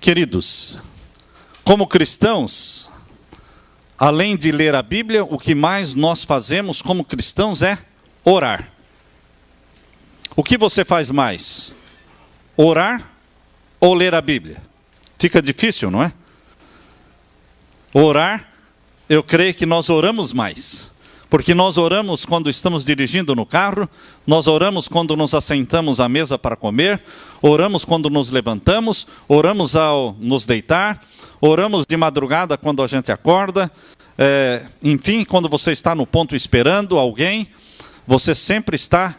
Queridos, como cristãos, além de ler a Bíblia, o que mais nós fazemos como cristãos é orar. O que você faz mais? Orar ou ler a Bíblia? Fica difícil, não é? Orar, eu creio que nós oramos mais. Porque nós oramos quando estamos dirigindo no carro, nós oramos quando nos assentamos à mesa para comer, oramos quando nos levantamos, oramos ao nos deitar, oramos de madrugada quando a gente acorda, enfim, quando você está no ponto esperando alguém, você sempre está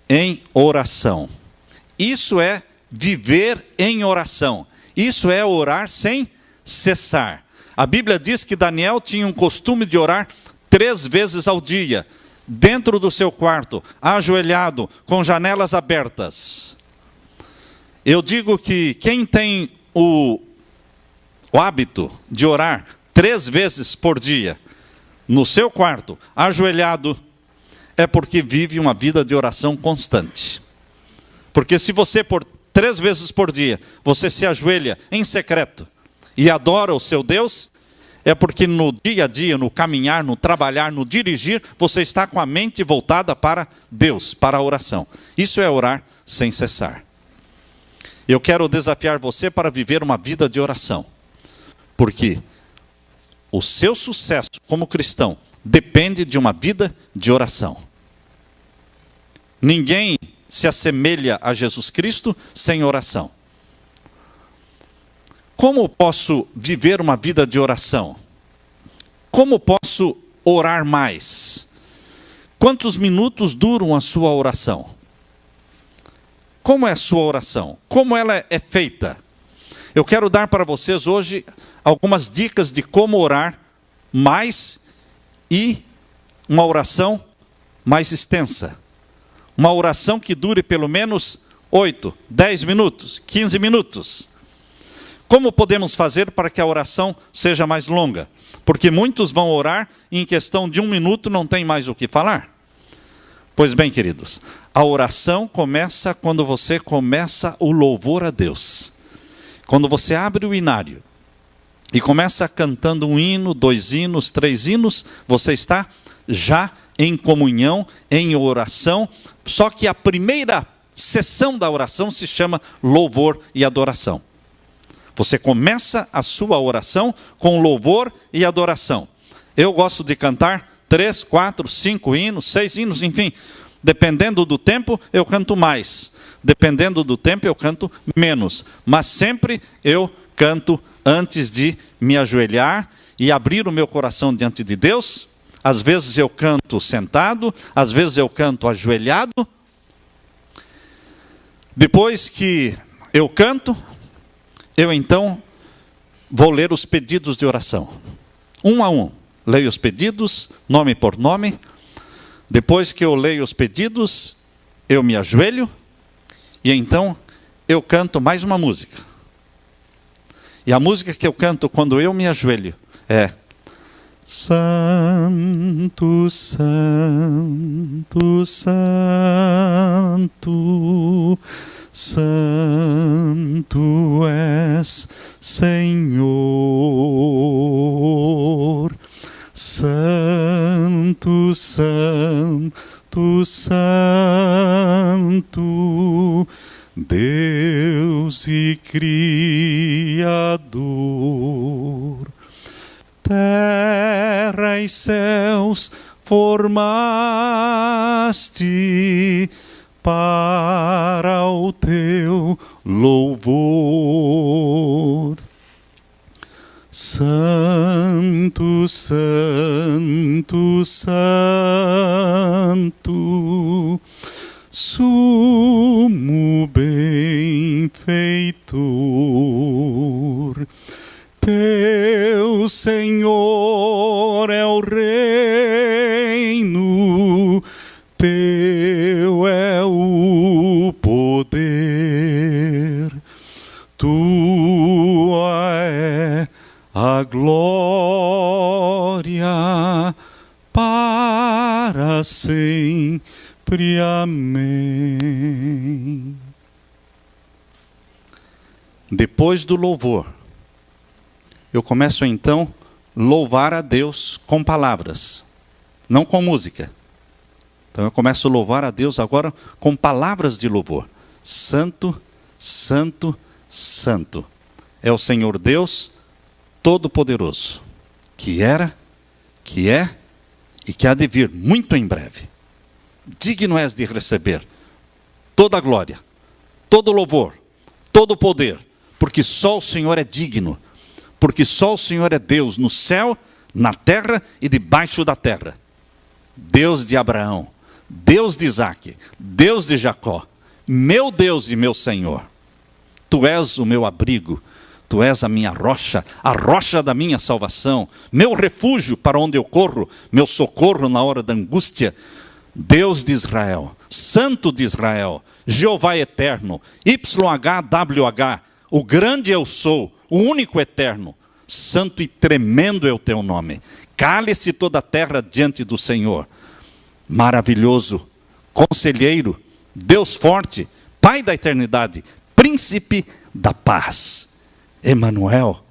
em oração. Isso é viver em oração. Isso é orar sem cessar. A Bíblia diz que Daniel tinha um costume de orar 3 vezes ao dia, dentro do seu quarto, ajoelhado, com janelas abertas. Eu digo que quem tem o hábito de orar 3 vezes por dia, no seu quarto, ajoelhado, é porque vive uma vida de oração constante. Porque se você, por 3 vezes por dia, você se ajoelha em secreto e adora o seu Deus, é porque no dia a dia, no caminhar, no trabalhar, no dirigir, você está com a mente voltada para Deus, para a oração. Isso é orar sem cessar. Eu quero desafiar você para viver uma vida de oração. Porque o seu sucesso como cristão depende de uma vida de oração. Ninguém se assemelha a Jesus Cristo sem oração. Como posso viver uma vida de oração? Como posso orar mais? Quantos minutos duram a sua oração? Como é a sua oração? Como ela é feita? Eu quero dar para vocês hoje algumas dicas de como orar mais e uma oração mais extensa. Uma oração que dure pelo menos 8, 10 minutos, 15 minutos. Como podemos fazer para que a oração seja mais longa? Porque muitos vão orar e em questão de 1 minuto não tem mais o que falar. Pois bem, queridos, a oração começa quando você começa o louvor a Deus. Quando você abre o inário e começa cantando 1 hino, 2 hinos, 3 hinos, você está já em comunhão, em oração. Só que a primeira sessão da oração se chama louvor e adoração. Você começa a sua oração com louvor e adoração. Eu gosto de cantar 3, 4, 5 hinos, 6 hinos, enfim. Dependendo do tempo, eu canto mais. Dependendo do tempo, eu canto menos. Mas sempre eu canto antes de me ajoelhar e abrir o meu coração diante de Deus. Às vezes eu canto sentado, às vezes eu canto ajoelhado. Depois que eu canto, eu então vou ler os pedidos de oração. 1 a 1. Leio os pedidos, nome por nome. Depois que eu leio os pedidos, eu me ajoelho. E então eu canto mais uma música. E a música que eu canto quando eu me ajoelho é: Santo, Santo, Santo, Santo és, Senhor. Santo, Santo, Santo, Deus e Criador. Terra e céus formaste para o teu louvor. Santo, Santo, Santo, sumo benfeitor. Teu Senhor é o reino, teu é o poder, tua é a glória para sempre. Amém. Depois do louvor, eu começo então a louvar a Deus com palavras, não com música. Então eu começo a louvar a Deus agora com palavras de louvor. Santo, santo, santo é o Senhor Deus Todo-Poderoso, que era, que é e que há de vir muito em breve. Digno és de receber toda a glória, todo o louvor, todo o poder, porque só o Senhor é digno, porque só o Senhor é Deus no céu, na terra e debaixo da terra. Deus de Abraão, Deus de Isaque, Deus de Jacó, meu Deus e meu Senhor. Tu és o meu abrigo, tu és a minha rocha, a rocha da minha salvação, meu refúgio para onde eu corro, meu socorro na hora da angústia. Deus de Israel, Santo de Israel, Jeová eterno, YHWH, o grande eu sou, o único eterno, santo e tremendo é o teu nome. Cale-se toda a terra diante do Senhor. Maravilhoso, conselheiro, Deus forte, Pai da eternidade, príncipe da paz. Emanuel,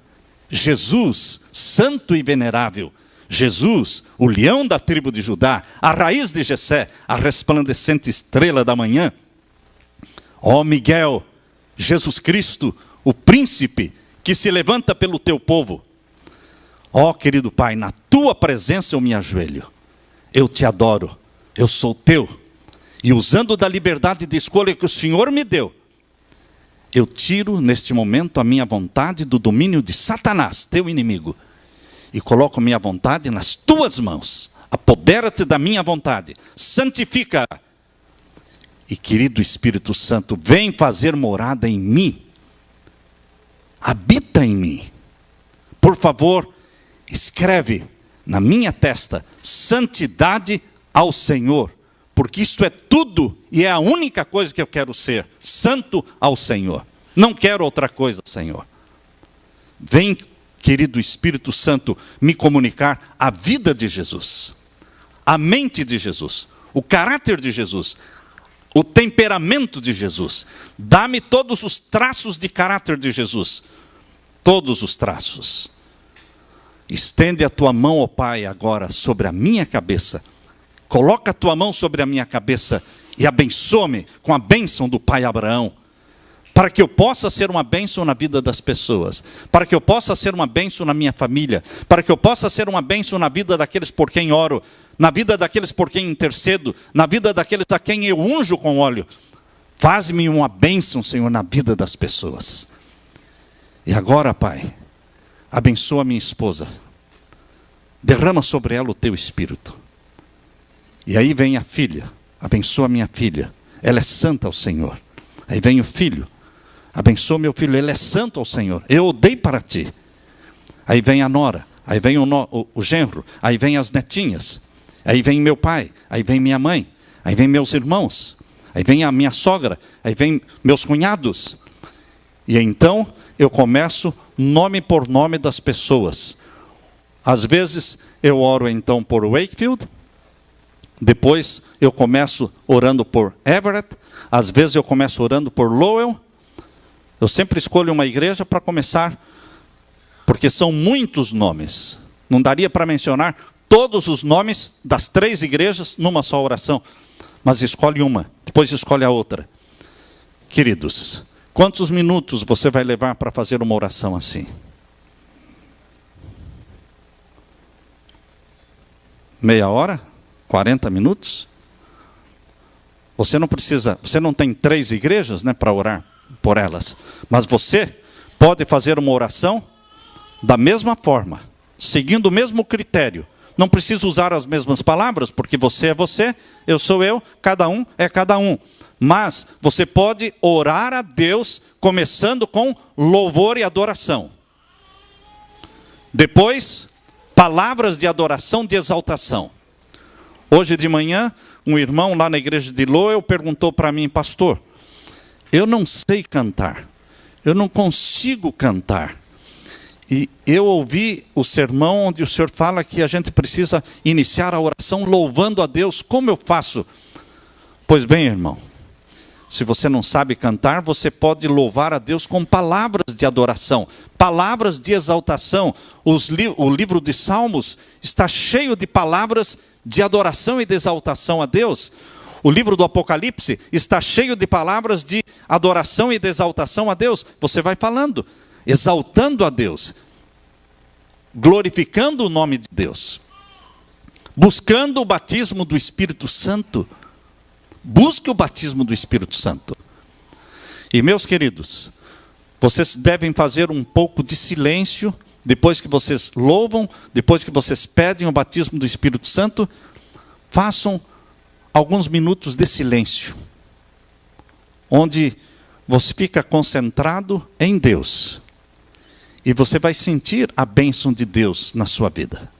Jesus, santo e venerável. Jesus, o leão da tribo de Judá, a raiz de Jessé, a resplandecente estrela da manhã. Ó Miguel, Jesus Cristo, o príncipe que se levanta pelo teu povo. Ó querido Pai, na tua presença eu me ajoelho. Eu te adoro, eu sou teu. E usando da liberdade de escolha que o Senhor me deu, eu tiro neste momento a minha vontade do domínio de Satanás, teu inimigo. E coloco minha vontade nas tuas mãos. Apodera-te da minha vontade. Santifica. E querido Espírito Santo, vem fazer morada em mim. Habita em mim. Por favor, escreve na minha testa, santidade ao Senhor. Porque isto é tudo e é a única coisa que eu quero ser. Santo ao Senhor. Não quero outra coisa, Senhor. Vem, querido Espírito Santo, me comunicar a vida de Jesus, a mente de Jesus, o caráter de Jesus, o temperamento de Jesus. Dá-me todos os traços de caráter de Jesus, todos os traços. Estende a tua mão, ó Pai, agora sobre a minha cabeça. Coloca a tua mão sobre a minha cabeça e abençoa-me com a bênção do Pai Abraão, para que eu possa ser uma bênção na vida das pessoas, para que eu possa ser uma bênção na minha família, para que eu possa ser uma bênção na vida daqueles por quem oro, na vida daqueles por quem intercedo, na vida daqueles a quem eu unjo com óleo. Faz-me uma bênção, Senhor, na vida das pessoas. E agora, Pai, abençoa a minha esposa, derrama sobre ela o teu Espírito. E aí vem a filha, abençoa a minha filha, ela é santa ao Senhor. Aí vem o filho, abençoa meu filho, ele é santo ao Senhor, eu o dei para ti. Aí vem a nora, aí vem o genro, aí vem as netinhas, aí vem meu pai, aí vem minha mãe, aí vem meus irmãos, aí vem a minha sogra, aí vem meus cunhados. E então eu começo nome por nome das pessoas. Às vezes eu oro então por Wakefield, depois eu começo orando por Everett, às vezes eu começo orando por Lowell. Eu sempre escolho uma igreja para começar, porque são muitos nomes. Não daria para mencionar todos os nomes das 3 igrejas numa só oração. Mas escolhe uma, depois escolhe a outra. Queridos, quantos minutos você vai levar para fazer uma oração assim? Meia hora? 40 minutos? Você não precisa, você não tem 3 igrejas, né, para orar por elas. Mas você pode fazer uma oração da mesma forma, seguindo o mesmo critério. Não precisa usar as mesmas palavras, porque você é você, eu sou eu, cada um é cada um. Mas você pode orar a Deus começando com louvor e adoração. Depois, palavras de adoração, de exaltação. Hoje de manhã, um irmão lá na igreja de Lowell perguntou para mim: pastor, eu não sei cantar, eu não consigo cantar. E eu ouvi o sermão onde o senhor fala que a gente precisa iniciar a oração louvando a Deus. Como eu faço? Pois bem, irmão, Se você não sabe cantar, você pode louvar a Deus com palavras de adoração, palavras de exaltação. O livro de Salmos está cheio de palavras de adoração e de exaltação a Deus. O livro do Apocalipse está cheio de palavras de adoração e de exaltação a Deus. Você vai falando, exaltando a Deus, glorificando o nome de Deus, buscando o batismo do Espírito Santo. Busque o batismo do Espírito Santo. E meus queridos, vocês devem fazer um pouco de silêncio, depois que vocês louvam, depois que vocês pedem o batismo do Espírito Santo, façam alguns minutos de silêncio, onde você fica concentrado em Deus, e você vai sentir a bênção de Deus na sua vida.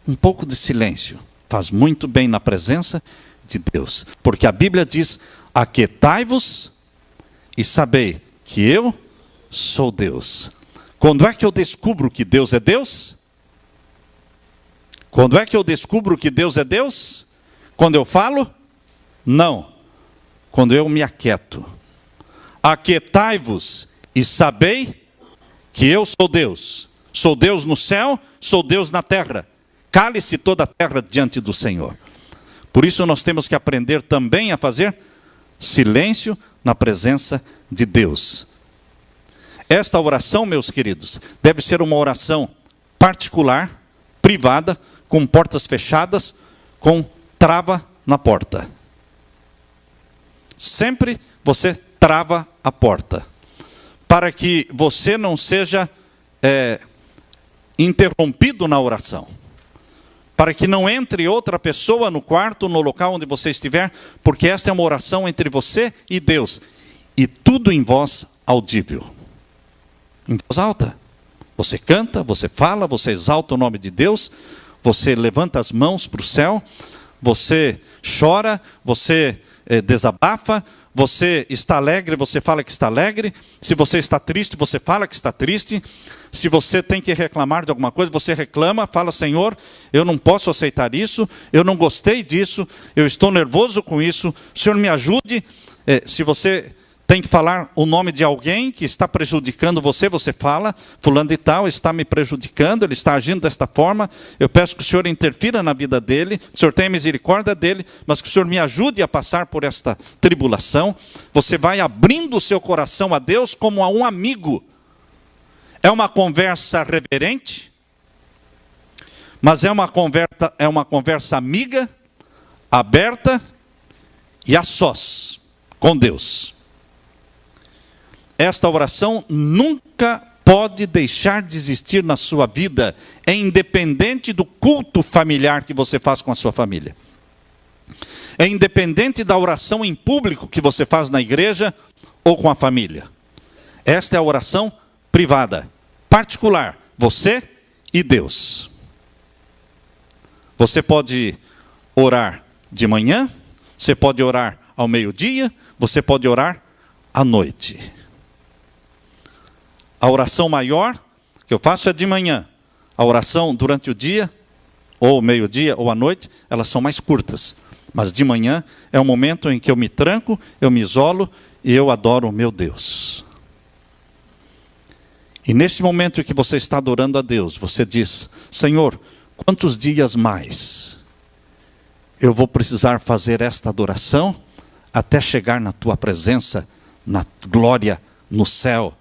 Um pouco de silêncio faz muito bem na presença de Deus, porque a Bíblia diz: aquietai-vos e sabei que eu sou Deus. Quando é que eu descubro que Deus é Deus? Quando é que eu descubro que Deus é Deus? Quando eu falo? Não. Quando eu me aquieto. Aquietai-vos e sabei que eu sou Deus. Sou Deus no céu, sou Deus na terra. Cale-se toda a terra diante do Senhor. Por isso nós temos que aprender também a fazer silêncio na presença de Deus. Esta oração, meus queridos, deve ser uma oração particular, privada, com portas fechadas, com trava na porta. Sempre você trava a porta, para que você não seja interrompido na oração. Para que não entre outra pessoa no quarto, no local onde você estiver, porque esta é uma oração entre você e Deus. E tudo em voz audível. Em voz alta. Você canta, você fala, você exalta o nome de Deus, você levanta as mãos para o céu, você chora, você desabafa, você está alegre, você fala que está alegre. Se você está triste, você fala que está triste. Se você tem que reclamar de alguma coisa, você reclama, fala: Senhor, eu não posso aceitar isso, eu não gostei disso, eu estou nervoso com isso, o Senhor me ajude. Se você tem que falar o nome de alguém que está prejudicando você, você fala: fulano de tal está me prejudicando, ele está agindo desta forma, eu peço que o Senhor interfira na vida dele, que o Senhor tenha misericórdia dele, mas que o Senhor me ajude a passar por esta tribulação. Você vai abrindo o seu coração a Deus como a um amigo. É uma conversa reverente, mas é uma conversa amiga, aberta e a sós com Deus. Esta oração nunca pode deixar de existir na sua vida, é independente do culto familiar que você faz com a sua família. É independente da oração em público que você faz na igreja ou com a família. Esta é a oração privada, particular, você e Deus. Você pode orar de manhã, você pode orar ao meio-dia, você pode orar à noite. A oração maior que eu faço é de manhã. A oração durante o dia, ou meio-dia, ou à noite, elas são mais curtas. Mas de manhã é o momento em que eu me tranco, eu me isolo e eu adoro o meu Deus. E nesse momento em que você está adorando a Deus, você diz: Senhor, quantos dias mais eu vou precisar fazer esta adoração até chegar na tua presença, na glória, no céu,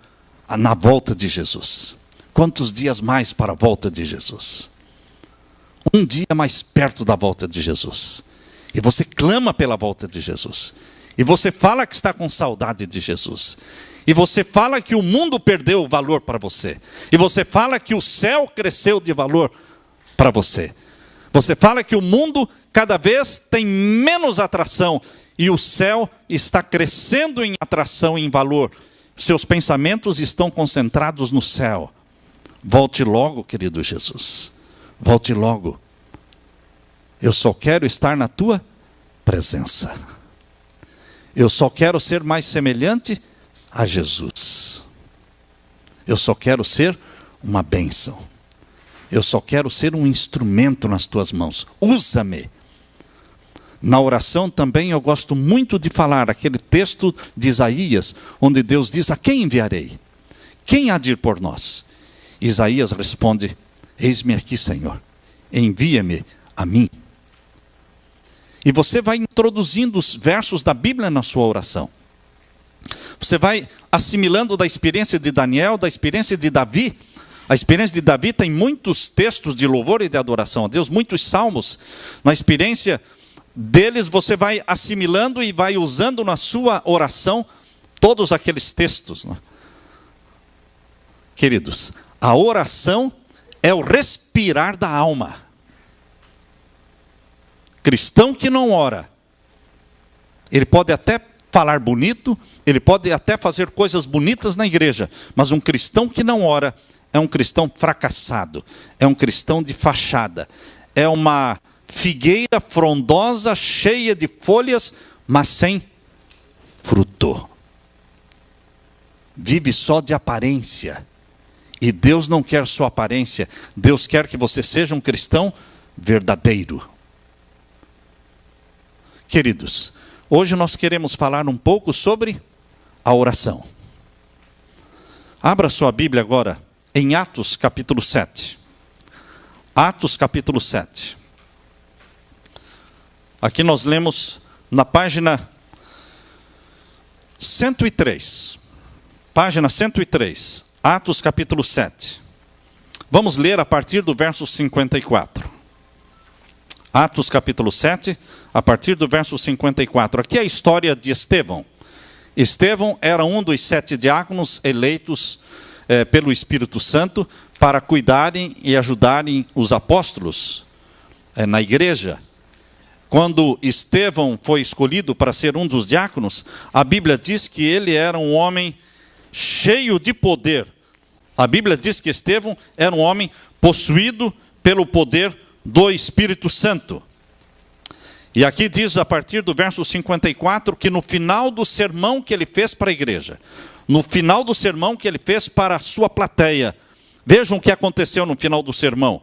na volta de Jesus? Quantos dias mais para a volta de Jesus? Um dia mais perto da volta de Jesus. E você clama pela volta de Jesus. E você fala que está com saudade de Jesus. E você fala que o mundo perdeu o valor para você. E você fala que o céu cresceu de valor para você. Você fala que o mundo cada vez tem menos atração. E o céu está crescendo em atração e em valor. Seus pensamentos estão concentrados no céu. Volte logo, querido Jesus. Volte logo. Eu só quero estar na tua presença. Eu só quero ser mais semelhante a Jesus. Eu só quero ser uma bênção. Eu só quero ser um instrumento nas tuas mãos. Usa-me. Na oração também eu gosto muito de falar aquele texto de Isaías, onde Deus diz: a quem enviarei? Quem há de ir por nós? Isaías responde: eis-me aqui, Senhor, envia-me a mim. E você vai introduzindo os versos da Bíblia na sua oração. Você vai assimilando da experiência de Daniel, da experiência de Davi. A experiência de Davi tem muitos textos de louvor e de adoração a Deus, muitos salmos. Na experiência deles você vai assimilando e vai usando na sua oração todos aqueles textos, né? Queridos, a oração é o respirar da alma. Cristão que não ora, ele pode até falar bonito, ele pode até fazer coisas bonitas na igreja, mas um cristão que não ora é um cristão fracassado, é um cristão de fachada, é uma figueira frondosa, cheia de folhas, mas sem fruto. Vive só de aparência. E Deus não quer sua aparência. Deus quer que você seja um cristão verdadeiro. Queridos, hoje nós queremos falar um pouco sobre a oração. Abra sua Bíblia agora em Atos capítulo 7. Atos capítulo 7. Aqui nós lemos na página 103. Página 103. Atos capítulo 7. Vamos ler a partir do verso 54. Atos capítulo 7, a partir do verso 54. Aqui é a história de Estevão. Estevão era um dos 7 diáconos eleitos pelo Espírito Santo para cuidarem e ajudarem os apóstolos na igreja. Quando Estevão foi escolhido para ser um dos diáconos, a Bíblia diz que ele era um homem cheio de poder. A Bíblia diz que Estevão era um homem possuído pelo poder do Espírito Santo. E aqui diz a partir do verso 54 que no final do sermão que ele fez para a igreja, no final do sermão que ele fez para a sua plateia, vejam o que aconteceu no final do sermão.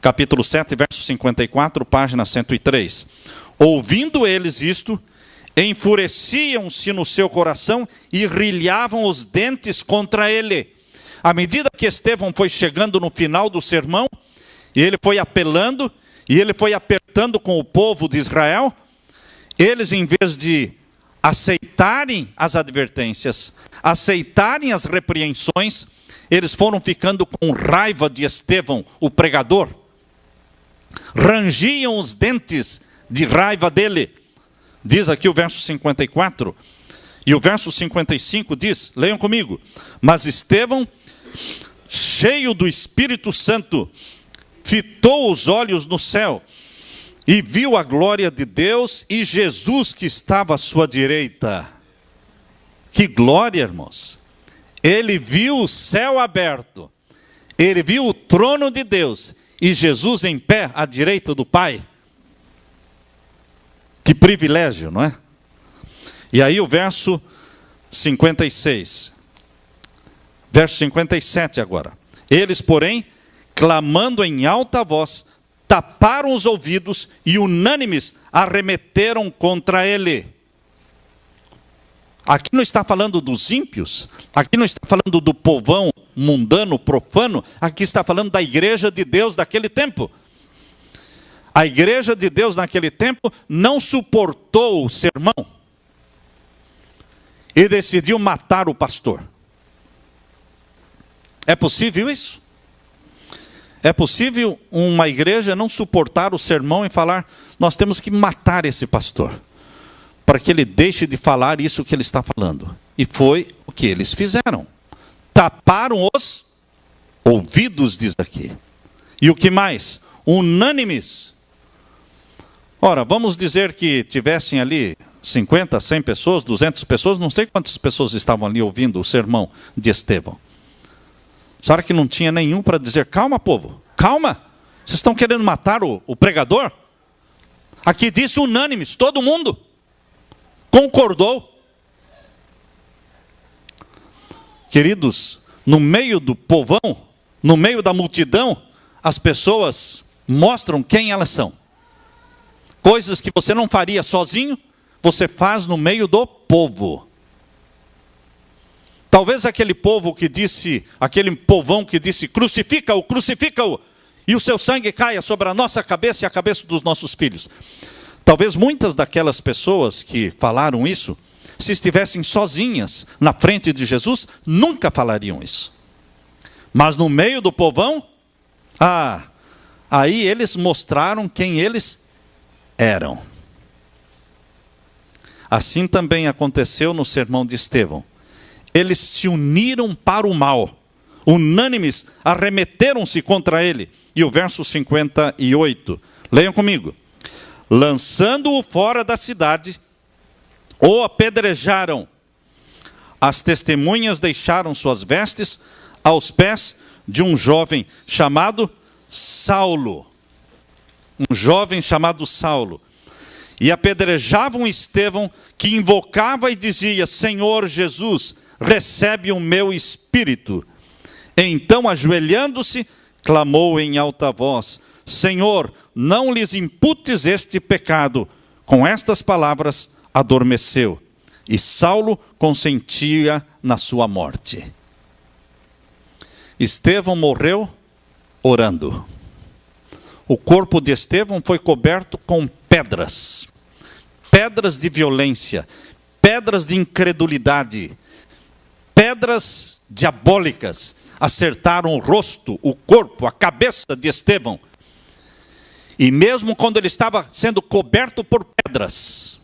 Capítulo 7, verso 54, página 103. Ouvindo eles isto, enfureciam-se no seu coração e rilhavam os dentes contra ele. À medida que Estevão foi chegando no final do sermão, e ele foi apelando, e ele foi apertando com o povo de Israel, eles, em vez de aceitarem as advertências, aceitarem as repreensões, eles foram ficando com raiva de Estevão, o pregador. Rangiam os dentes de raiva dele. Diz aqui o verso 54. E o verso 55 diz, leiam comigo: mas Estevão, cheio do Espírito Santo, fitou os olhos no céu e viu a glória de Deus e Jesus que estava à sua direita. Que glória, irmãos! Ele viu o céu aberto, ele viu o trono de Deus e Jesus em pé à direita do Pai. Que privilégio, não é? E aí o verso 56. Verso 57 agora. Eles, porém, clamando em alta voz, taparam os ouvidos e unânimes arremeteram contra ele. Aqui não está falando dos ímpios, aqui não está falando do povão mundano, profano, aqui está falando da igreja de Deus daquele tempo. A igreja de Deus naquele tempo não suportou o sermão e decidiu matar o pastor. É possível isso? É possível uma igreja não suportar o sermão e falar: nós temos que matar esse pastor, para que ele deixe de falar isso que ele está falando. E foi o que eles fizeram. Taparam os ouvidos, diz aqui. E o que mais? Unânimes. Ora, vamos dizer que tivessem ali 50, 100 pessoas, 200 pessoas, não sei quantas pessoas estavam ali ouvindo o sermão de Estevão. Será que não tinha nenhum para dizer: calma, povo, calma, vocês estão querendo matar o pregador? Aqui disse unânimes, todo mundo concordou. Queridos, no meio do povão, no meio da multidão, as pessoas mostram quem elas são. Coisas que você não faria sozinho, você faz no meio do povo. Talvez aquele povão que disse, crucifica-o, crucifica-o, e o seu sangue caia sobre a nossa cabeça e a cabeça dos nossos filhos. Talvez muitas daquelas pessoas que falaram isso, se estivessem sozinhas na frente de Jesus, nunca falariam isso. Mas no meio do povão, aí eles mostraram quem eles eram. Assim também aconteceu no sermão de Estevão. Eles se uniram para o mal, unânimes, arremeteram-se contra ele. E o verso 58, leiam comigo. Lançando-o fora da cidade, o apedrejaram. As testemunhas deixaram suas vestes aos pés de um jovem chamado Saulo. E apedrejavam Estevão, que invocava e dizia: Senhor Jesus, recebe o meu espírito. Então, ajoelhando-se, clamou em alta voz: Senhor, não lhes imputes este pecado. Com estas palavras, adormeceu. E Saulo consentia na sua morte. Estevão morreu orando. O corpo de Estevão foi coberto com pedras. Pedras de violência, pedras de incredulidade, pedras diabólicas. Acertaram o rosto, o corpo, a cabeça de Estevão. E mesmo quando ele estava sendo coberto por pedras,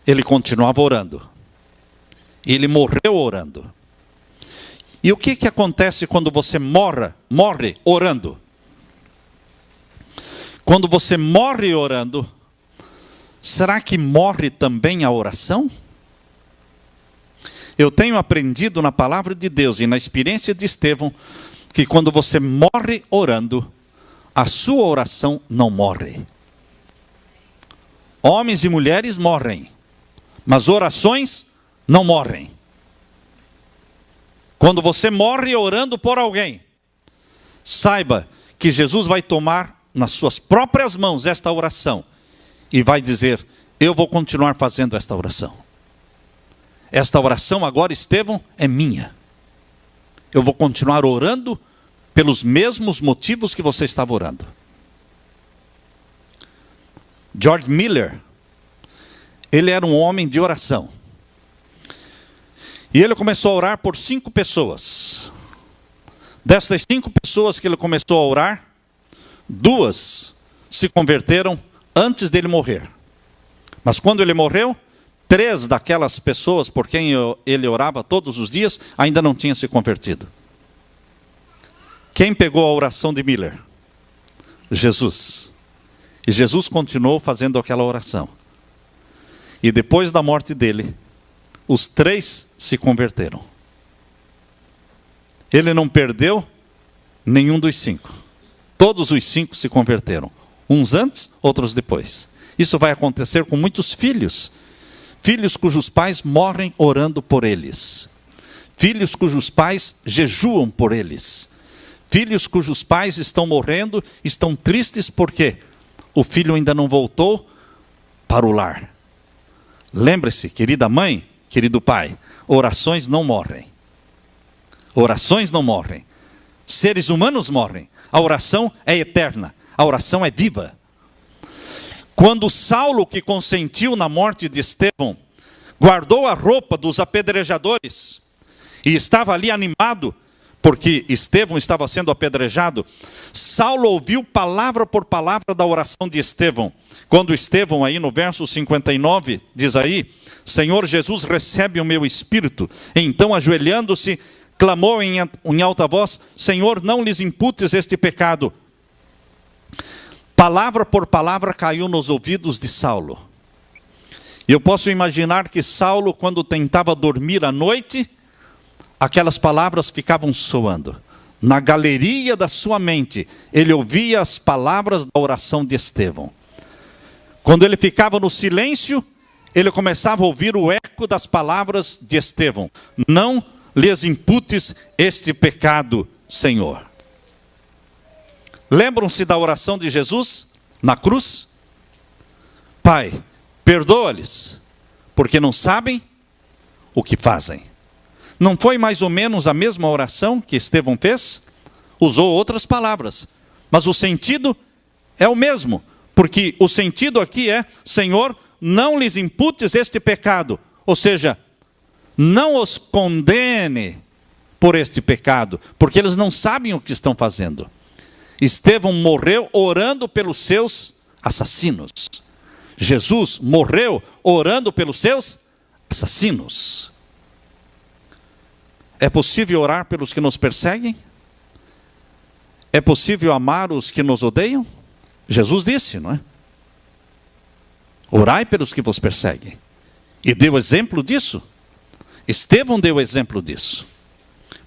ele continuava orando. Ele morreu orando. E o que acontece quando você morre orando? Quando você morre orando, será que morre também a oração? Eu tenho aprendido na palavra de Deus e na experiência de Estevão, que quando você morre orando, a sua oração não morre. Homens e mulheres morrem, mas orações não morrem. Quando você morre orando por alguém, saiba que Jesus vai tomar nas suas próprias mãos esta oração e vai dizer: eu vou continuar fazendo esta oração. Esta oração agora, Estevão, é minha. Eu vou continuar orando pelos mesmos motivos que você estava orando. George Miller, ele era um homem de oração. E ele começou a orar por 5 pessoas. Dessas 5 pessoas que ele começou a orar, 2 se converteram antes dele morrer. Mas quando ele morreu, 3 daquelas pessoas por quem ele orava todos os dias ainda não tinham se convertido. Quem pegou a oração de Miller? Jesus. E Jesus continuou fazendo aquela oração. E depois da morte dele, os 3 se converteram. Ele não perdeu nenhum dos 5. Todos os 5 se converteram. Uns antes, outros depois. Isso vai acontecer com muitos filhos. Filhos cujos pais morrem orando por eles. Filhos cujos pais jejuam por eles. Filhos cujos pais estão morrendo, estão tristes porque o filho ainda não voltou para o lar. Lembre-se, querida mãe, querido pai, orações não morrem. Orações não morrem. Seres humanos morrem. A oração é eterna. A oração é viva. Quando Saulo, que consentiu na morte de Estevão, guardou a roupa dos apedrejadores e estava ali animado, porque Estevão estava sendo apedrejado, Saulo ouviu palavra por palavra da oração de Estevão. Quando Estevão, aí no verso 59, diz aí: Senhor Jesus, recebe o meu espírito. Então, ajoelhando-se, clamou em alta voz: Senhor, não lhes imputes este pecado. Palavra por palavra caiu nos ouvidos de Saulo. E eu posso imaginar que Saulo, quando tentava dormir à noite, aquelas palavras ficavam soando. Na galeria da sua mente, ele ouvia as palavras da oração de Estevão. Quando ele ficava no silêncio, ele começava a ouvir o eco das palavras de Estevão: não lhes imputes este pecado, Senhor. Lembram-se da oração de Jesus na cruz? Pai, perdoa-lhes, porque não sabem o que fazem. Não foi mais ou menos a mesma oração que Estevão fez? Usou outras palavras, mas o sentido é o mesmo, porque o sentido aqui é: Senhor, não lhes imputes este pecado, ou seja, não os condene por este pecado, porque eles não sabem o que estão fazendo. Estevão morreu orando pelos seus assassinos. Jesus morreu orando pelos seus assassinos. É possível orar pelos que nos perseguem? É possível amar os que nos odeiam? Jesus disse, não é? Orai pelos que vos perseguem. E deu exemplo disso. Estevão deu exemplo disso.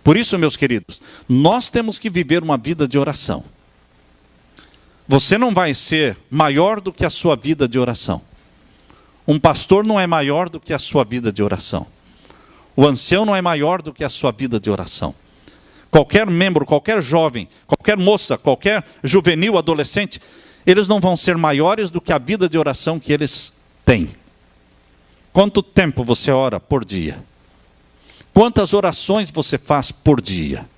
Por isso, meus queridos, nós temos que viver uma vida de oração. Você não vai ser maior do que a sua vida de oração. Um pastor não é maior do que a sua vida de oração. O ancião não é maior do que a sua vida de oração. Qualquer membro, qualquer jovem, qualquer moça, qualquer juvenil, adolescente, eles não vão ser maiores do que a vida de oração que eles têm. Quanto tempo você ora por dia? Quantas orações você faz por dia?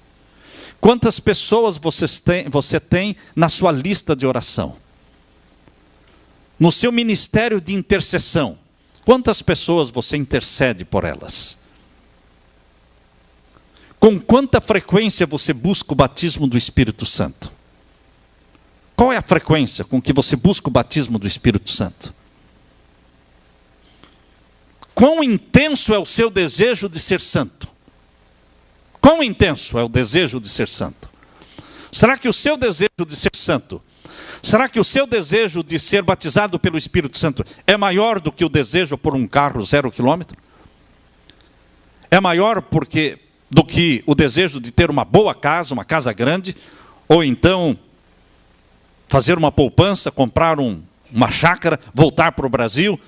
Quantas pessoas você tem na sua lista de oração? No seu ministério de intercessão, quantas pessoas você intercede por elas? Com quanta frequência você busca o batismo do Espírito Santo? Qual é a frequência com que você busca o batismo do Espírito Santo? Quão intenso é o seu desejo de ser santo? Quão intenso é o desejo de ser santo? Será que o seu desejo de ser santo, será que o seu desejo de ser batizado pelo Espírito Santo é maior do que o desejo por um carro 0 quilômetro? É maior do que o desejo de ter uma boa casa, uma casa grande, ou então fazer uma poupança, comprar uma chácara, voltar para o Brasil?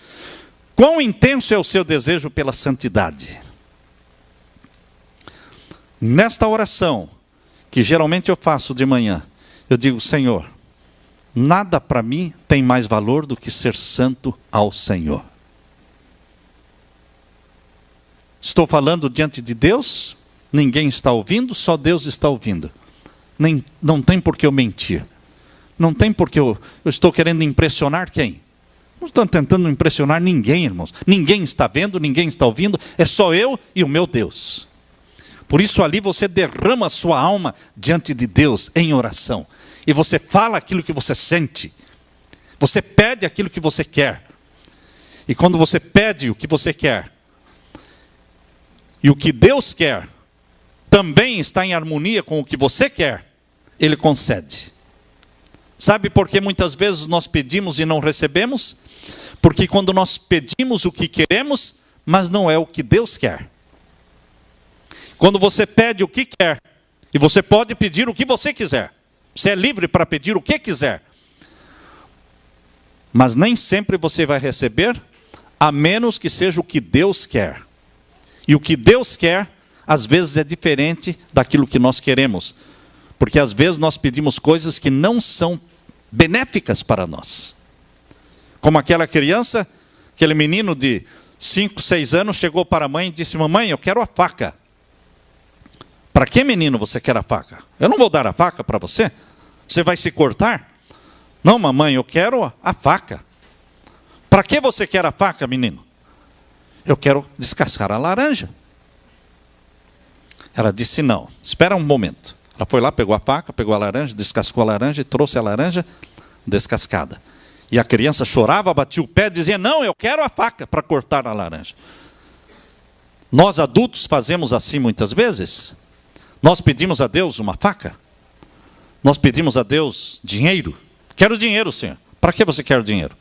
Quão intenso é o seu desejo pela santidade? Nesta oração, que geralmente eu faço de manhã, eu digo: Senhor, nada para mim tem mais valor do que ser santo ao Senhor. Estou falando diante de Deus, ninguém está ouvindo, só Deus está ouvindo. Não tem por que eu mentir. Não tem por que eu estou querendo impressionar quem? Não estou tentando impressionar ninguém, irmãos. Ninguém está vendo, ninguém está ouvindo, é só eu e o meu Deus. Por isso ali você derrama a sua alma diante de Deus em oração. E você fala aquilo que você sente. Você pede aquilo que você quer. E quando você pede o que você quer, e o que Deus quer também está em harmonia com o que você quer, Ele concede. Sabe por que muitas vezes nós pedimos e não recebemos? Porque quando nós pedimos o que queremos, mas não é o que Deus quer. Quando você pede o que quer, e você pode pedir o que você quiser, você é livre para pedir o que quiser, mas nem sempre você vai receber, a menos que seja o que Deus quer. E o que Deus quer, às vezes é diferente daquilo que nós queremos, porque às vezes nós pedimos coisas que não são benéficas para nós. Como aquela criança, aquele menino de 5, 6 anos chegou para a mãe e disse: mamãe, eu quero a faca. Para que, menino, você quer a faca? Eu não vou dar a faca para você. Você vai se cortar? Não, mamãe, eu quero a faca. Para que você quer a faca, menino? Eu quero descascar a laranja. Ela disse: não, espera um momento. Ela foi lá, pegou a faca, pegou a laranja, descascou a laranja e trouxe a laranja descascada. E a criança chorava, batia o pé e dizia: não, eu quero a faca para cortar a laranja. Nós adultos fazemos assim muitas vezes. Nós pedimos a Deus uma faca. Nós pedimos a Deus dinheiro. Quero dinheiro, Senhor. Para que você quer dinheiro?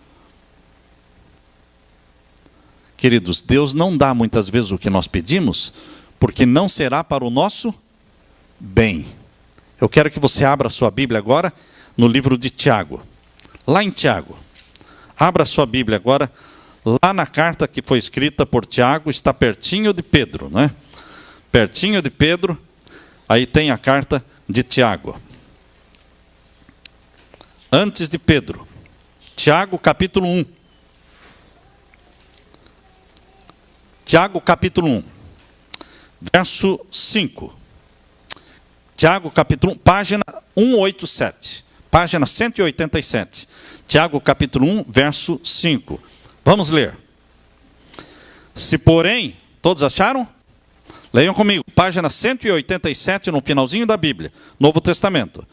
Queridos, Deus não dá muitas vezes o que nós pedimos, porque não será para o nosso bem. Eu quero que você abra a sua Bíblia agora no livro de Tiago. Lá em Tiago. Abra a sua Bíblia agora, lá na carta que foi escrita por Tiago, está pertinho de Pedro, não é? Pertinho de Pedro, aí tem a carta de Tiago. Antes de Pedro, Tiago capítulo 1. Tiago capítulo 1, verso 5. Tiago capítulo 1, página 187. Página 187. Tiago capítulo 1, verso 5. Vamos ler. Se porém, todos acharam? Leiam comigo, página 187, no finalzinho da Bíblia, Novo Testamento.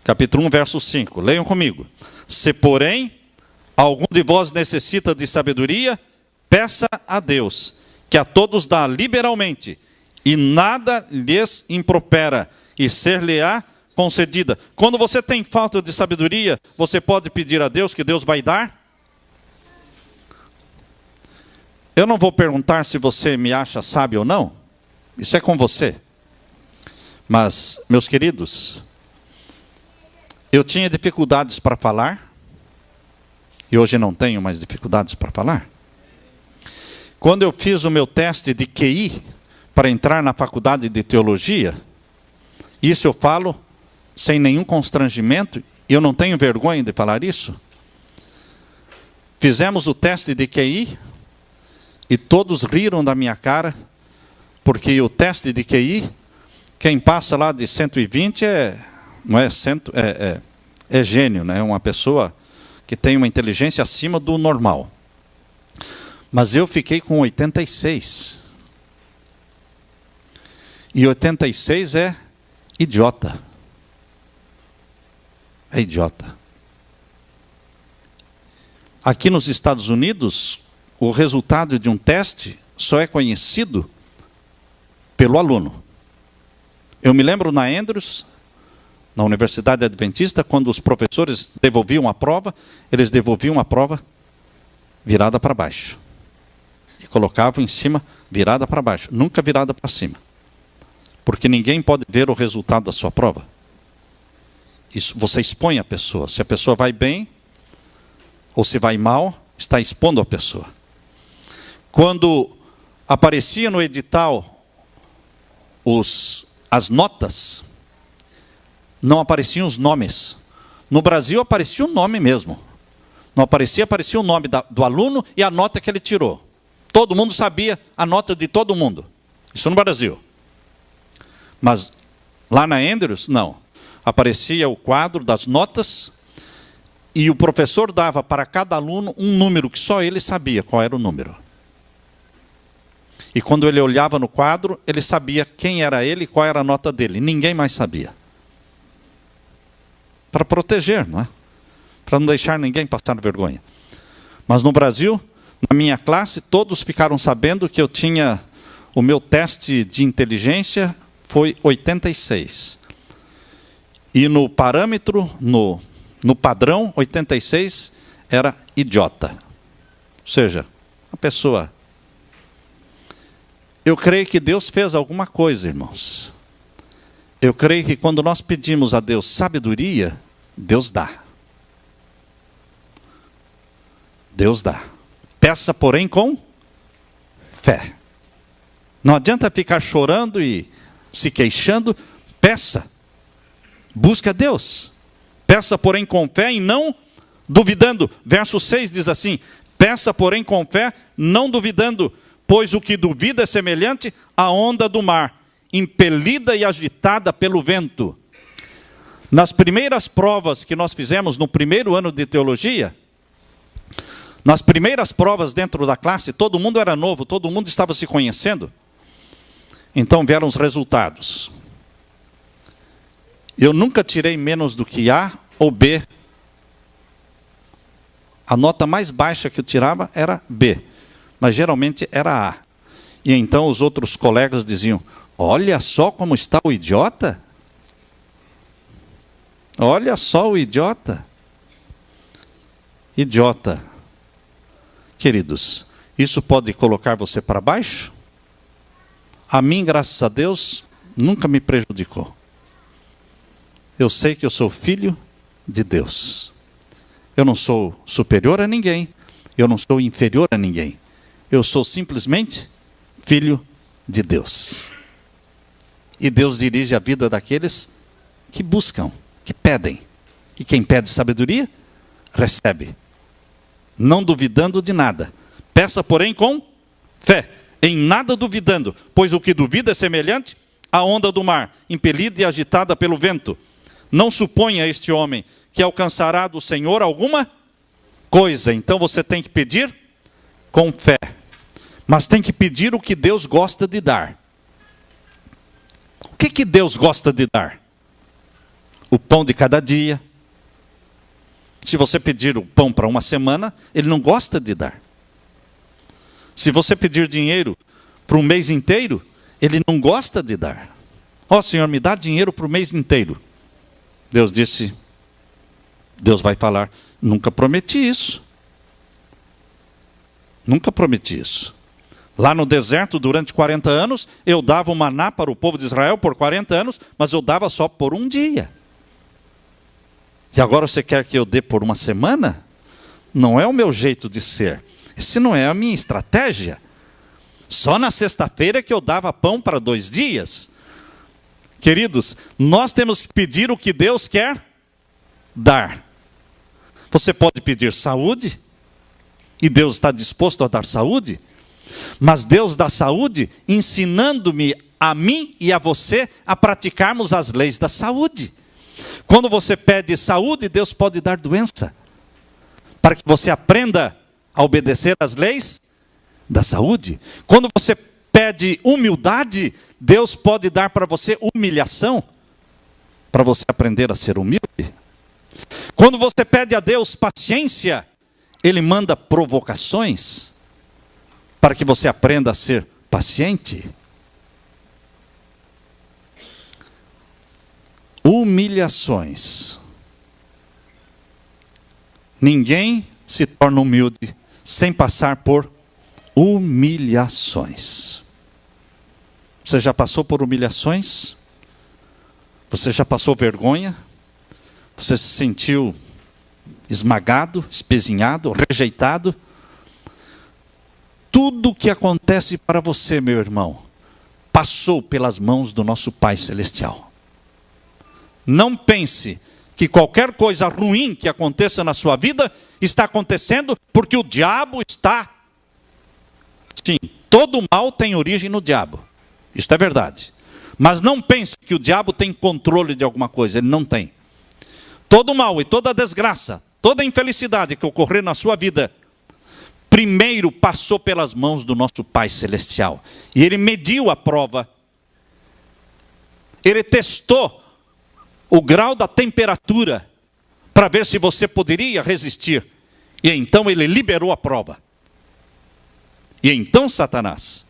Capítulo 1, verso 5. Leiam comigo. Se porém, algum de vós necessita de sabedoria, peça a Deus, que a todos dá liberalmente, e nada lhes impropera, e ser-lhe-á concedida. Quando você tem falta de sabedoria, você pode pedir a Deus que Deus vai dar? Eu não vou perguntar se você me acha sábio ou não. Isso é com você. Mas, meus queridos, eu tinha dificuldades para falar, e hoje não tenho mais dificuldades para falar. Quando eu fiz o meu teste de QI para entrar na faculdade de teologia, isso eu falo sem nenhum constrangimento, e eu não tenho vergonha de falar isso. Fizemos o teste de QI e todos riram da minha cara, porque o teste de QI, quem passa lá de 120 é gênio, né? É uma pessoa que tem uma inteligência acima do normal. Mas eu fiquei com 86. E 86 é idiota. É idiota. Aqui nos Estados Unidos, o resultado de um teste só é conhecido pelo aluno. Eu me lembro na Andrews, na Universidade Adventista, quando os professores devolviam a prova, eles devolviam a prova virada para baixo. E colocavam em cima, virada para baixo, nunca virada para cima. Porque ninguém pode ver o resultado da sua prova. Isso, você expõe a pessoa. Se a pessoa vai bem, ou se vai mal, está expondo a pessoa. Quando aparecia no edital as notas, não apareciam os nomes. No Brasil aparecia o nome mesmo. Não aparecia o nome do aluno e a nota que ele tirou. Todo mundo sabia a nota de todo mundo. Isso no Brasil. Mas lá na Andrews, não. Aparecia o quadro das notas e o professor dava para cada aluno um número que só ele sabia qual era o número. E quando ele olhava no quadro, ele sabia quem era ele e qual era a nota dele. Ninguém mais sabia. Para proteger, não é? Para não deixar ninguém passar vergonha. Mas no Brasil, na minha classe, todos ficaram sabendo que eu tinha... O meu teste de inteligência foi 86. E no parâmetro, no padrão, 86 era idiota. Ou seja, a pessoa... Eu creio que Deus fez alguma coisa, irmãos. Eu creio que quando nós pedimos a Deus sabedoria, Deus dá. Deus dá. Peça, porém, com fé. Não adianta ficar chorando e se queixando. Peça. Busque a Deus. Peça, porém, com fé e não duvidando. Verso 6 diz assim: peça, porém, com fé, não duvidando, pois o que duvida é semelhante à onda do mar, impelida e agitada pelo vento. Nas primeiras provas que nós fizemos no primeiro ano de teologia, nas primeiras provas dentro da classe, todo mundo era novo, todo mundo estava se conhecendo. Então vieram os resultados. Eu nunca tirei menos do que A ou B. A nota mais baixa que eu tirava era B, mas geralmente era A. E então os outros colegas diziam: olha só como está o idiota. Olha só o idiota. Idiota. Queridos, isso pode colocar você para baixo? A mim, graças a Deus, nunca me prejudicou. Eu sei que eu sou filho de Deus. Eu não sou superior a ninguém. Eu não sou inferior a ninguém. Eu sou simplesmente filho de Deus. E Deus dirige a vida daqueles que buscam, que pedem. E quem pede sabedoria, recebe. Não duvidando de nada. Peça, porém, com Fé, em nada duvidando, pois o que duvida é semelhante à onda do mar, impelida e agitada pelo vento. Não suponha este homem que alcançará do Senhor alguma coisa. Então você tem que pedir com fé, mas tem que pedir o que Deus gosta de dar. O que Deus gosta de dar? O pão de cada dia. Se você pedir o pão para uma semana, Ele não gosta de dar. Se você pedir dinheiro para um mês inteiro, Ele não gosta de dar. Ó, Senhor, me dá dinheiro para o mês inteiro. Deus vai falar, nunca prometi isso. Nunca prometi isso. Lá no deserto, durante 40 anos, eu dava o maná para o povo de Israel por 40 anos, mas eu dava só por um dia. E agora você quer que eu dê por uma semana? Não é o meu jeito de ser. Esse não é a minha estratégia. Só na sexta-feira que eu dava pão para 2 dias. Queridos, nós temos que pedir o que Deus quer dar. Você pode pedir saúde, e Deus está disposto a dar saúde, mas Deus dá saúde ensinando-me a mim e a você a praticarmos as leis da saúde. Quando você pede saúde, Deus pode dar doença, para que você aprenda a obedecer às leis da saúde. Quando você pede humildade, Deus pode dar para você humilhação, para você aprender a ser humilde. Quando você pede a Deus paciência, Ele manda provocações, para que você aprenda a ser paciente. Humilhações. Ninguém se torna humilde sem passar por humilhações. Você já passou por humilhações? Você já passou vergonha? Você se sentiu esmagado, espezinhado, rejeitado? Tudo que acontece para você, meu irmão, passou pelas mãos do nosso Pai Celestial. Não pense que qualquer coisa ruim que aconteça na sua vida está acontecendo porque o diabo está. Sim, todo mal tem origem no diabo. Isso é verdade. Mas não pense que o diabo tem controle de alguma coisa. Ele não tem. Todo mal e toda desgraça, toda infelicidade que ocorrer na sua vida, primeiro passou pelas mãos do nosso Pai Celestial. E Ele mediu a prova. Ele testou o grau da temperatura para ver se você poderia resistir. E então Ele liberou a prova. E então Satanás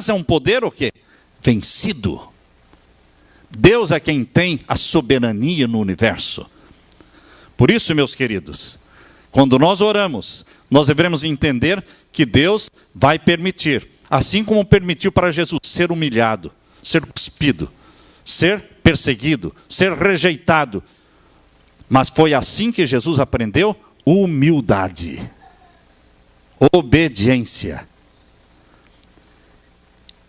é um poder o quê? Vencido. Deus é quem tem a soberania no universo. Por isso, meus queridos, quando nós oramos, nós devemos entender que Deus vai permitir, assim como permitiu para Jesus ser humilhado, ser cuspido, ser perseguido, ser rejeitado. Mas foi assim que Jesus aprendeu humildade, obediência.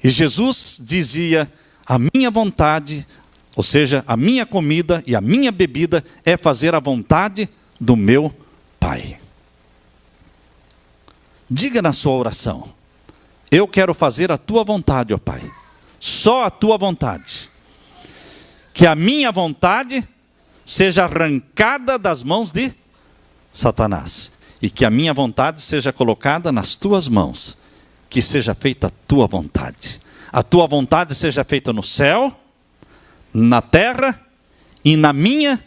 E Jesus dizia, a minha vontade, ou seja, a minha comida e a minha bebida é fazer a vontade do meu Pai. Diga na sua oração, eu quero fazer a tua vontade, ó Pai. Só a tua vontade. Que a minha vontade seja arrancada das mãos de Satanás. E que a minha vontade seja colocada nas tuas mãos. Que seja feita a tua vontade. A tua vontade seja feita no céu, na terra e na minha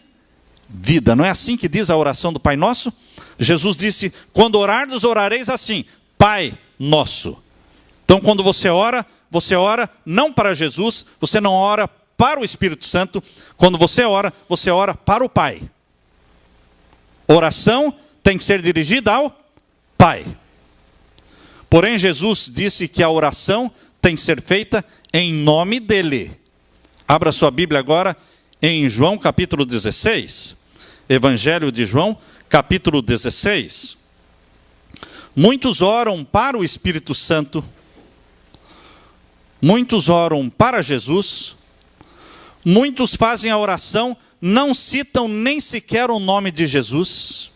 vida. Não é assim que diz a oração do Pai Nosso? Jesus disse, quando orardes, orareis assim, Pai Nosso. Então quando você ora não para Jesus, você não ora para o Espírito Santo. Quando você ora para o Pai. Oração tem que ser dirigida ao Pai. Porém, Jesus disse que a oração tem que ser feita em nome dEle. Abra sua Bíblia agora em João capítulo 16. Evangelho de João, capítulo 16. Muitos oram para o Espírito Santo. Muitos oram para Jesus. Muitos fazem a oração, não citam nem sequer o nome de Jesus.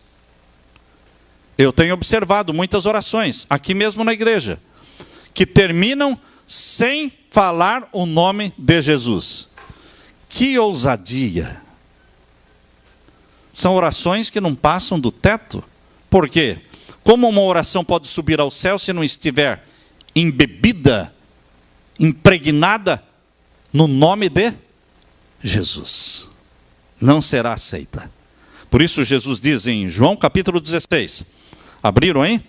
Eu tenho observado muitas orações, aqui mesmo na igreja. que terminam sem falar o nome de Jesus. Que ousadia! São orações que não passam do teto. Por quê? Como uma oração pode subir ao céu se não estiver embebida, impregnada no nome de Jesus? Não será aceita. Por isso Jesus diz em João capítulo 16. Abriram, hein?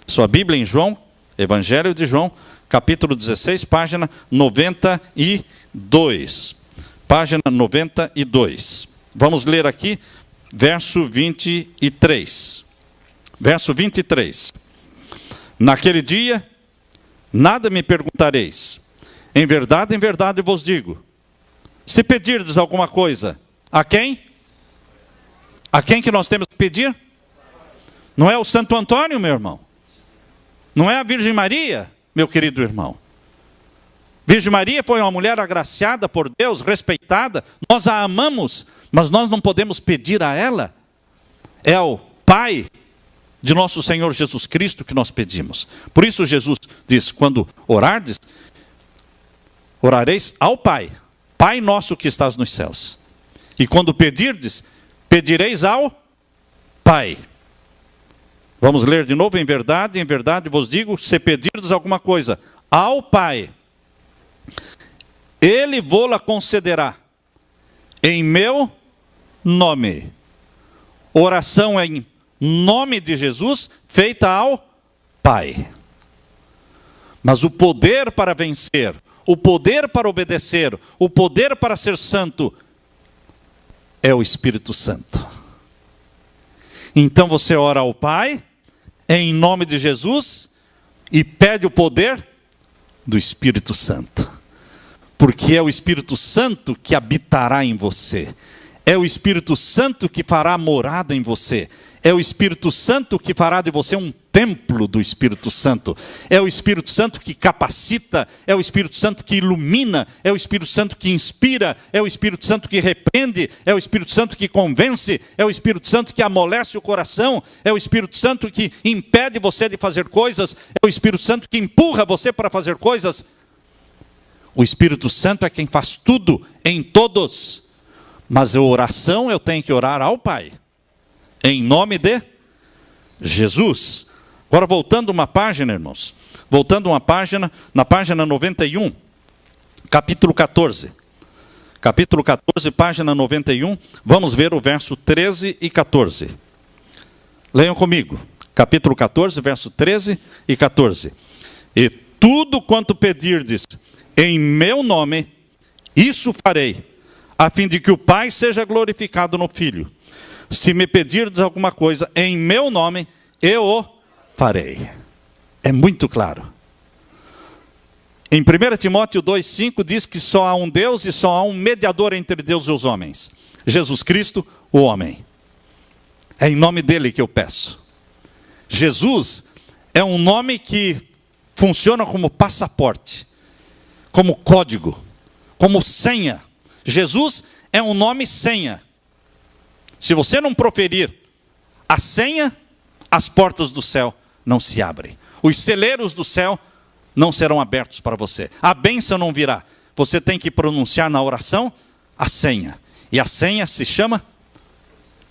Sua Bíblia em João, Evangelho de João, capítulo 16, página 92. Página 92. Vamos ler aqui, verso 23. Verso 23. Naquele dia, nada me perguntareis. Em verdade vos digo. Se pedirdes alguma coisa, a quem? A quem que nós temos que pedir? Não é o Santo Antônio, meu irmão. Não é a Virgem Maria, meu querido irmão. Virgem Maria foi uma mulher agraciada por Deus, respeitada. Nós a amamos, mas nós não podemos pedir a ela. É ao Pai de nosso Senhor Jesus Cristo que nós pedimos. Por isso Jesus diz, quando orardes, orareis ao Pai. Pai nosso que estás nos céus. E quando pedirdes, pedireis ao Pai. Vamos ler de novo. Em verdade vos digo, se pedirdes alguma coisa ao Pai, Ele vô-la concederá em meu nome. Oração em nome de Jesus, feita ao Pai. Mas o poder para vencer, o poder para obedecer, o poder para ser santo, é o Espírito Santo. Então você ora ao Pai, em nome de Jesus, e pede o poder do Espírito Santo. Porque é o Espírito Santo que habitará em você. É o Espírito Santo que fará morada em você. É o Espírito Santo que fará de você um templo do Espírito Santo. É o Espírito Santo que capacita, é o Espírito Santo que ilumina, é o Espírito Santo que inspira, é o Espírito Santo que repreende, é o Espírito Santo que convence, é o Espírito Santo que amolece o coração, é o Espírito Santo que impede você de fazer coisas, é o Espírito Santo que empurra você para fazer coisas. O Espírito Santo é quem faz tudo em todos. Mas a oração eu tenho que orar ao Pai, em nome de Jesus. Agora voltando uma página, irmãos. Voltando uma página, na página 91, capítulo 14. Capítulo 14, página 91. Vamos ver o verso 13 e 14. Leiam comigo. Capítulo 14, verso 13 e 14. E tudo quanto pedirdes em meu nome, isso farei, a fim de que o Pai seja glorificado no Filho. Se me pedirdes alguma coisa em meu nome, eu o farei. É muito claro. Em 1 Timóteo 2,5 diz que só há um Deus e só há um mediador entre Deus e os homens. Jesus Cristo, o homem. É em nome dele que eu peço. Jesus é um nome que funciona como passaporte, como código, como senha. Jesus é um nome senha. Se você não proferir a senha, as portas do céu não se abrem. Os celeiros do céu não serão abertos para você. A bênção não virá. Você tem que pronunciar na oração a senha. E a senha se chama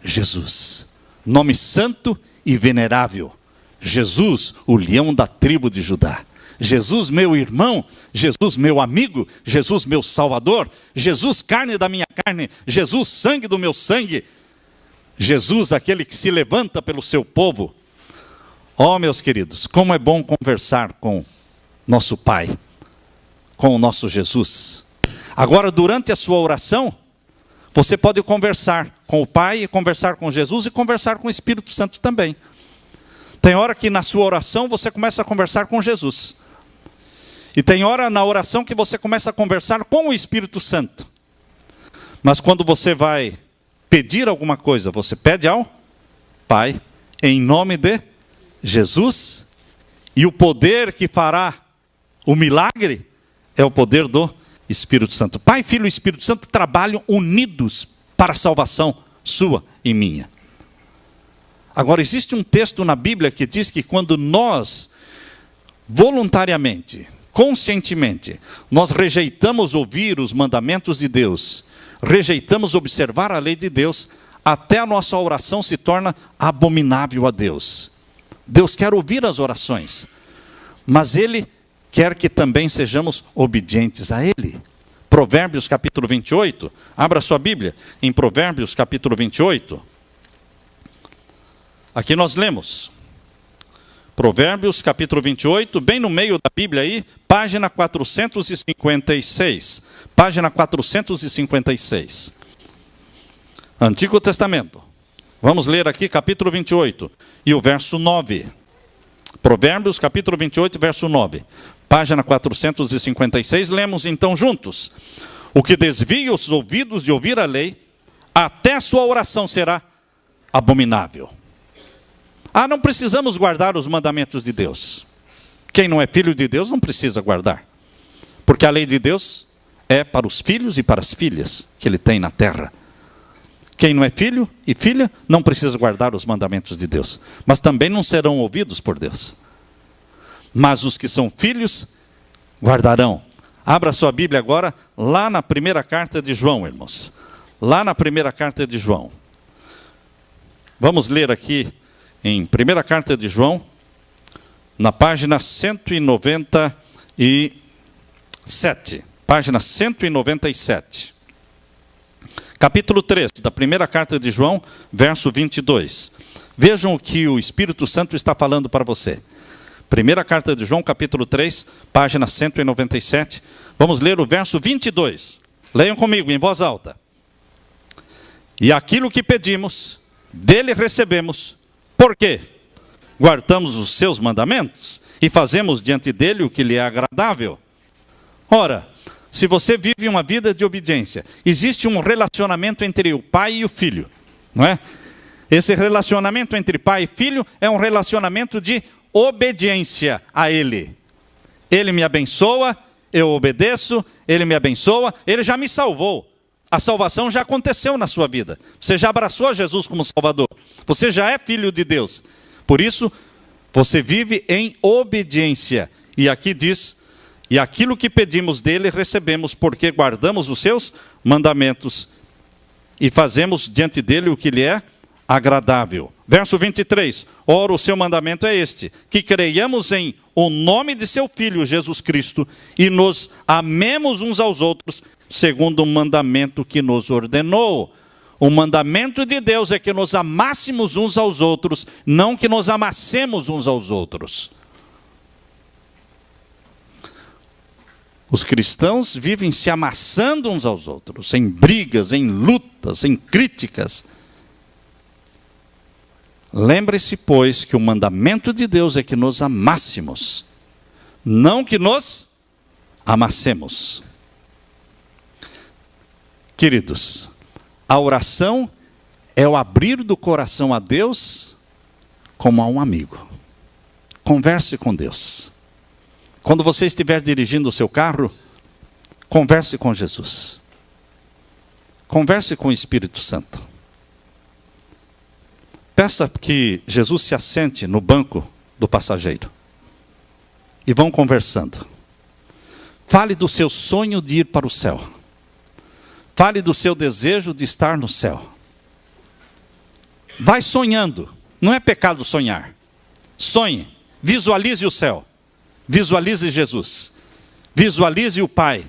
Jesus. Nome santo e venerável. Jesus, o leão da tribo de Judá. Jesus, meu irmão, Jesus, meu amigo, Jesus, meu salvador, Jesus, carne da minha carne, Jesus, sangue do meu sangue, Jesus, aquele que se levanta pelo seu povo. Oh, meus queridos, como é bom conversar com nosso Pai, com o nosso Jesus. Agora, durante a sua oração, você pode conversar com o Pai, conversar com Jesus e conversar com o Espírito Santo também. Tem hora que na sua oração você começa a conversar com Jesus. E tem hora na oração que você começa a conversar com o Espírito Santo. Mas quando você vai pedir alguma coisa, você pede ao Pai, em nome de Jesus. E o poder que fará o milagre é o poder do Espírito Santo. Pai, Filho e Espírito Santo trabalham unidos para a salvação sua e minha. Agora, existe um texto na Bíblia que diz que quando nós voluntariamente, conscientemente, nós rejeitamos ouvir os mandamentos de Deus, rejeitamos observar a lei de Deus, até a nossa oração se torna abominável a Deus. Deus quer ouvir as orações, mas Ele quer que também sejamos obedientes a Ele. Provérbios capítulo 28, abra sua Bíblia, em Provérbios capítulo 28. Aqui nós lemos, Provérbios capítulo 28, bem no meio da Bíblia aí, página 456. Página 456. Antigo Testamento. Vamos ler aqui capítulo 28 e o verso 9. Provérbios capítulo 28, verso 9. Página 456, lemos então juntos. O que desvia os ouvidos de ouvir a lei, até sua oração será abominável. Não precisamos guardar os mandamentos de Deus. Quem não é filho de Deus não precisa guardar. Porque a lei de Deus é para os filhos e para as filhas que Ele tem na terra. Quem não é filho e filha não precisa guardar os mandamentos de Deus. Mas também não serão ouvidos por Deus. Mas os que são filhos guardarão. Abra sua Bíblia agora, lá na primeira carta de João, irmãos. Lá na primeira carta de João. Vamos ler aqui em primeira carta de João, na página 197. Página 197. Capítulo 3 da primeira carta de João, verso 22. Vejam o que o Espírito Santo está falando para você. Primeira carta de João, capítulo 3, página 197. Vamos ler o verso 22. Leiam comigo em voz alta. E aquilo que pedimos, dele recebemos. Por quê? Guardamos os seus mandamentos e fazemos diante dele o que lhe é agradável. Ora, se você vive uma vida de obediência, existe um relacionamento entre o pai e o filho, não é? Esse relacionamento entre pai e filho é um relacionamento de obediência a Ele. Ele me abençoa, eu obedeço, Ele me abençoa, Ele já me salvou. A salvação já aconteceu na sua vida. Você já abraçou a Jesus como Salvador. Você já é filho de Deus. Por isso, você vive em obediência. E aqui diz, e aquilo que pedimos dele recebemos, porque guardamos os seus mandamentos e fazemos diante dele o que lhe é agradável. Verso 23. Ora, o seu mandamento é este, que creiamos em o nome de seu Filho, Jesus Cristo, e nos amemos uns aos outros, segundo o mandamento que nos ordenou. O mandamento de Deus é que nos amássemos uns aos outros, não que nos amassemos uns aos outros. Os cristãos vivem se amassando uns aos outros, em brigas, em lutas, em críticas. Lembre-se, pois, que o mandamento de Deus é que nos amássemos, não que nos amassemos. Queridos, a oração é o abrir do coração a Deus como a um amigo. Converse com Deus. Quando você estiver dirigindo o seu carro, converse com Jesus. Converse com o Espírito Santo. Peça que Jesus se assente no banco do passageiro. E vão conversando. Fale do seu sonho de ir para o céu. Fale do seu desejo de estar no céu. Vai sonhando. Não é pecado sonhar. Sonhe. Visualize o céu. Visualize Jesus. Visualize o Pai.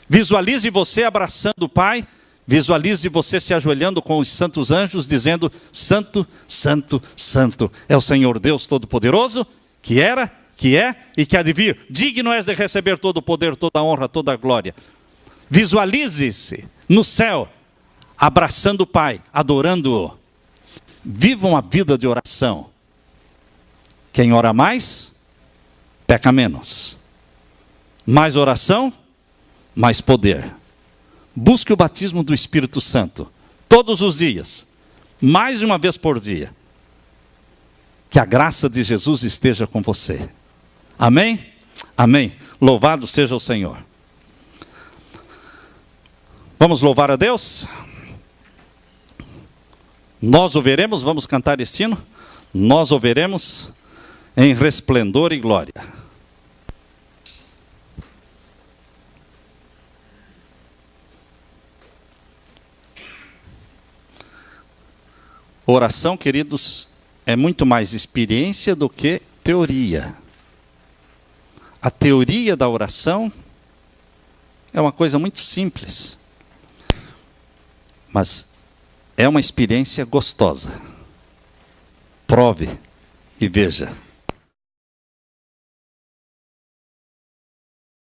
Visualize você abraçando o Pai. Visualize você se ajoelhando com os santos anjos, dizendo: Santo, Santo, Santo é o Senhor Deus Todo-Poderoso, que era, que é e que há de vir. Digno és de receber todo o poder, toda a honra, toda a glória. Visualize-se no céu, abraçando o Pai, adorando-o. Vivam a vida de oração. Quem ora mais, peca menos. Mais oração, mais poder. Busque o batismo do Espírito Santo, todos os dias, mais de uma vez por dia. Que a graça de Jesus esteja com você. Amém? Amém. Louvado seja o Senhor. Vamos louvar a Deus? Nós o veremos, vamos cantar este hino. Nós o veremos em resplendor e glória. Oração, queridos, é muito mais experiência do que teoria. A teoria da oração é uma coisa muito simples, mas é uma experiência gostosa. Prove e veja.